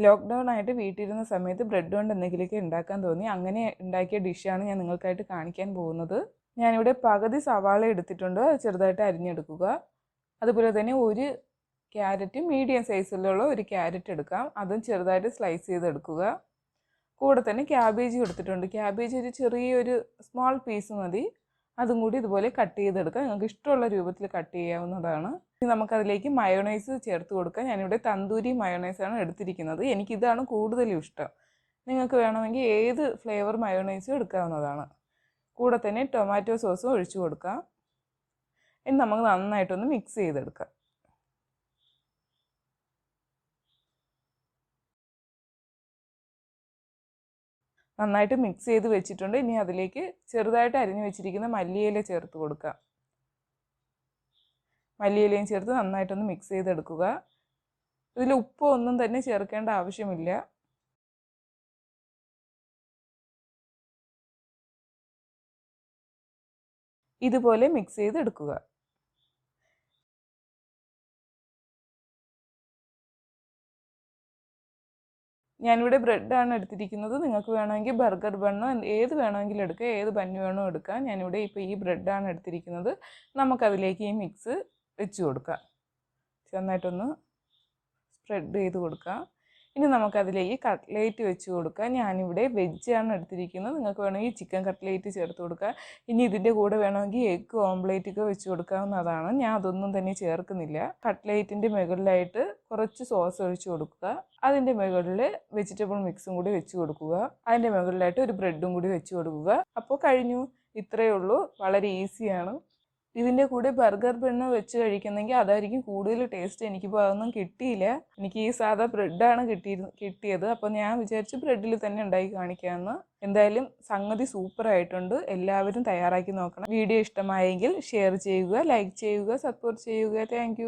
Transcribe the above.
Lockdown ആയിട്ട് വീട്ടിലിരുന്ന സമയത്ത് bread കൊണ്ട് എന്തെങ്കിലുമൊക്കെ ഉണ്ടാക്കാൻ തോന്നി. അങ്ങനെ ഉണ്ടാക്കിയ ഡിഷാണ് ഞാൻ നിങ്ങൾക്കായിട്ട് കാണിക്കാൻ പോകുന്നത്. ഞാനിവിടെ പകുതി സവാള എടുത്തിട്ടുണ്ട്, ചെറുതായിട്ട് അരിഞ്ഞെടുക്കുക. അതുപോലെ തന്നെ ഒരു ക്യാരറ്റ്, മീഡിയം സൈസിലുള്ള ഒരു ക്യാരറ്റ് എടുക്കാം, അതും ചെറുതായിട്ട് സ്ലൈസ് ചെയ്തെടുക്കുക. കൂടെ തന്നെ ക്യാബേജും എടുത്തിട്ടുണ്ട്. ക്യാബേജ് ഒരു ചെറിയൊരു സ്മോൾ പീസ് മതി, അതും കൂടി ഇതുപോലെ കട്ട് ചെയ്തെടുക്കുക. നിങ്ങൾക്ക് ഇഷ്ടമുള്ള രൂപത്തിൽ കട്ട് ചെയ്യാവുന്നതാണ്. ഇനി നമുക്കതിലേക്ക് മയോണൈസ് ചേർത്ത് കൊടുക്കാം. ഞാനിവിടെ തന്തൂരി മയോണൈസാണ് എടുത്തിരിക്കുന്നത്. എനിക്കിതാണ് കൂടുതലും ഇഷ്ടം. നിങ്ങൾക്ക് വേണമെങ്കിൽ ഏത് ഫ്ലേവർ മയോണൈസും എടുക്കാവുന്നതാണ്. കൂടെ തന്നെ ടൊമാറ്റോ സോസും ഒഴിച്ചു കൊടുക്കാം. ഇനി നമുക്ക് നന്നായിട്ടൊന്ന് മിക്സ് ചെയ്തെടുക്കാം. നന്നായിട്ട് മിക്സ് ചെയ്ത് വെച്ചിട്ടുണ്ട്. ഇനി അതിലേക്ക് ചെറുതായിട്ട് അരിഞ്ഞു വെച്ചിരിക്കുന്ന മല്ലിയില ചേർത്ത് കൊടുക്കാം. മല്ലിയിലയും ചേർത്ത് നന്നായിട്ടൊന്ന് മിക്സ് ചെയ്തെടുക്കുക. ഇതിൽ ഉപ്പ് ഒന്നും തന്നെ ചേർക്കേണ്ട ആവശ്യമില്ല. ഇതുപോലെ മിക്സ് ചെയ്തെടുക്കുക. ഞാനിവിടെ ബ്രെഡാണ് എടുത്തിരിക്കുന്നത്. നിങ്ങൾക്ക് വേണമെങ്കിൽ ബർഗർ ബണ്ണോ ഏത് വേണമെങ്കിലും എടുക്കാം, ഏത് ബന്ന് വേണോ എടുക്കാം. ഞാനിവിടെ ഇപ്പോൾ ഈ ബ്രെഡാണ് എടുത്തിരിക്കുന്നത്. നമുക്കതിലേക്ക് ഈ മിക്സ് വെച്ച് കൊടുക്കാം. നന്നായിട്ടൊന്ന് സ്പ്രെഡ് ചെയ്ത് കൊടുക്കാം. ഇനി നമുക്കതിലേക്ക് കട്ട്ലേറ്റ് വെച്ച് കൊടുക്കാം. ഞാനിവിടെ വെജാണ് എടുത്തിരിക്കുന്നത്. നിങ്ങൾക്ക് വേണമെങ്കിൽ ചിക്കൻ കട്ട്ലേറ്റ് ചേർത്ത് കൊടുക്കുക. ഇനി ഇതിൻ്റെ കൂടെ വേണമെങ്കിൽ എഗ് ഓംപ്ലേറ്റൊക്കെ വെച്ച് കൊടുക്കാവുന്നതാണ്. ഞാൻ അതൊന്നും തന്നെ ചേർക്കുന്നില്ല. കട്ട്ലേറ്റിൻ്റെ മുകളിലായിട്ട് കുറച്ച് സോസ് ഒഴിച്ച് കൊടുക്കുക. അതിൻ്റെ മുകളിൽ വെജിറ്റബിൾ മിക്സും കൂടി വെച്ച് കൊടുക്കുക. അതിൻ്റെ മുകളിലായിട്ട് ഒരു ബ്രെഡും കൂടി വെച്ച് കൊടുക്കുക. അപ്പോൾ കഴിഞ്ഞു. ഇത്രയേ ഉള്ളൂ. വളരെ ഈസിയാണ്. ഇതിൻ്റെ കൂടെ ബർഗർ ബണ്ണ് വെച്ച് കഴിക്കുന്നെങ്കിൽ അതായിരിക്കും കൂടുതൽ ടേസ്റ്റ്. എനിക്കിപ്പോൾ അതൊന്നും കിട്ടിയില്ല. എനിക്ക് ഈ സാധാ ബ്രെഡാണ് കിട്ടിയത്. അപ്പോൾ ഞാൻ വിചാരിച്ചു ബ്രെഡിൽ തന്നെ ഉണ്ടാക്കി കാണിക്കാമെന്ന്. എന്തായാലും സംഗതി സൂപ്പറായിട്ടുണ്ട്. എല്ലാവരും തയ്യാറാക്കി നോക്കണം. വീഡിയോ ഇഷ്ടമായെങ്കിൽ ഷെയർ ചെയ്യുക, ലൈക്ക് ചെയ്യുക, സപ്പോർട്ട് ചെയ്യുക. താങ്ക്